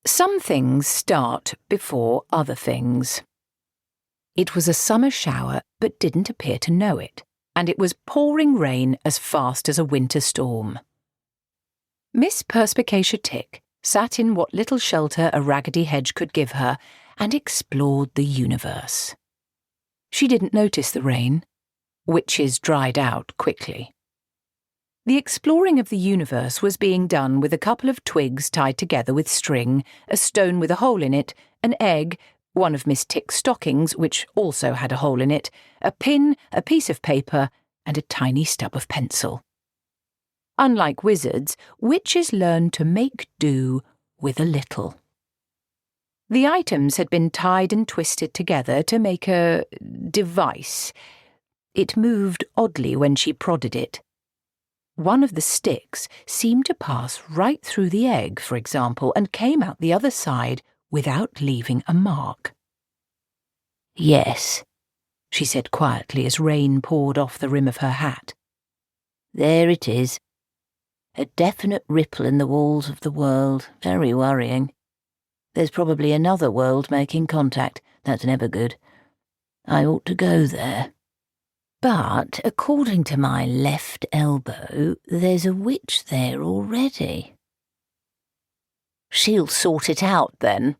Some things start before other things. It was a summer shower, but didn't appear to know it, and it was pouring rain as fast as a winter storm. Miss Perspicacia Tick sat in what little shelter a raggedy hedge could give her and explored the universe. She didn't notice the rain. Witches dried out quickly. The exploring of the universe was being done with a couple of twigs tied together with string, a stone with a hole in it, an egg, one of Miss Tick's stockings, which also had a hole in it, a pin, a piece of paper, and a tiny stub of pencil. Unlike wizards, witches learned to make do with a little. The items had been tied and twisted together to make a device. It moved oddly when she prodded it. One of the sticks seemed to pass right through the egg, for example, and came out the other side without leaving a mark. "Yes," she said quietly as rain poured off the rim of her hat. "There it is. A definite ripple in the walls of the world. Very worrying. There's probably another world making contact. That's never good. I ought to go there. But, according to my left elbow, there's a witch there already." "She'll sort it out, then,"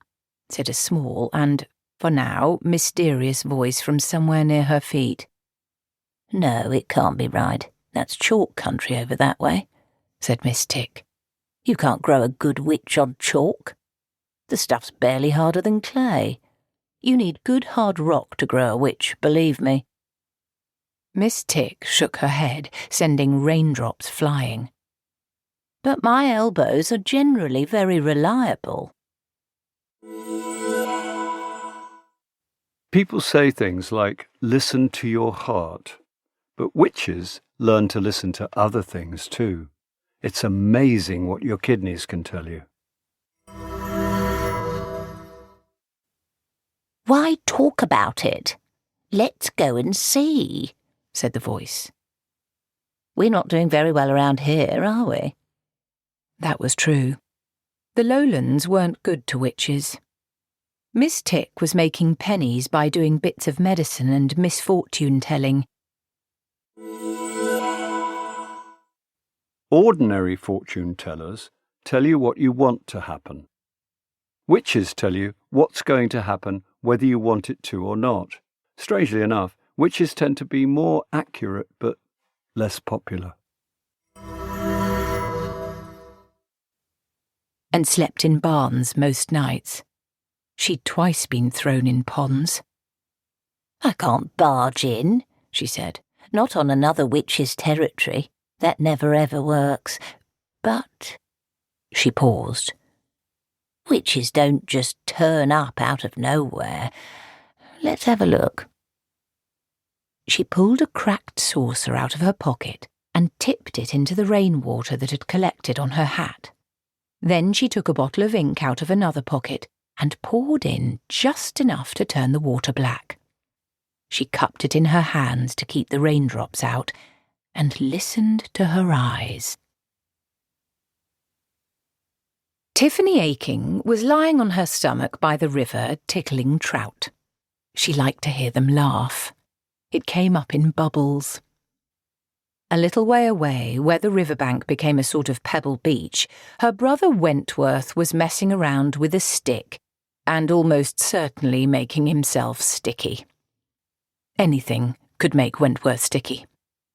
said a small and, for now, mysterious voice from somewhere near her feet. "No, it can't be right. That's chalk country over that way," said Miss Tick. "You can't grow a good witch on chalk. The stuff's barely harder than clay. You need good hard rock to grow a witch, believe me." Miss Tick shook her head, sending raindrops flying. "But my elbows are generally very reliable." People say things like, listen to your heart, but witches learn to listen to other things too. It's amazing what your kidneys can tell you. "Why talk about it? Let's go and see," said the voice. "We're not doing very well around here, are we?" That was true. The lowlands weren't good to witches. Miss Tick was making pennies by doing bits of medicine and misfortune-telling. Ordinary fortune tellers tell you what you want to happen. Witches tell you what's going to happen whether you want it to or not. Strangely enough, witches tend to be more accurate but less popular. And slept in barns most nights. She'd twice been thrown in ponds. "I can't barge in," she said. "Not on another witch's territory. That never ever works. But—" she paused. "Witches don't just turn up out of nowhere. Let's have a look." She pulled a cracked saucer out of her pocket and tipped it into the rainwater that had collected on her hat. Then she took a bottle of ink out of another pocket and poured in just enough to turn the water black. She cupped it in her hands to keep the raindrops out and listened to her eyes. Tiffany Aching was lying on her stomach by the river tickling trout. She liked to hear them laugh. It came up in bubbles. A little way away, where the riverbank became a sort of pebble beach, her brother Wentworth was messing around with a stick and almost certainly making himself sticky. Anything could make Wentworth sticky.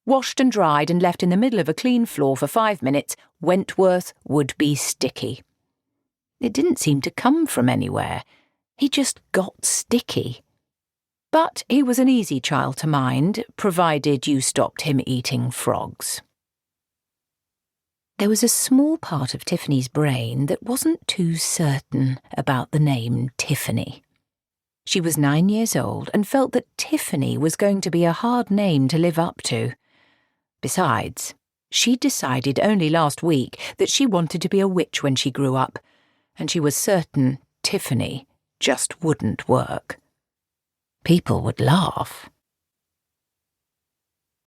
Washed and dried and left in the middle of a clean floor for 5 minutes, Wentworth would be sticky. It didn't seem to come from anywhere. He just got sticky. But he was an easy child to mind, provided you stopped him eating frogs. There was a small part of Tiffany's brain that wasn't too certain about the name Tiffany. She was 9 years old and felt that Tiffany was going to be a hard name to live up to. Besides, she decided only last week that she wanted to be a witch when she grew up, and she was certain Tiffany just wouldn't work. People would laugh.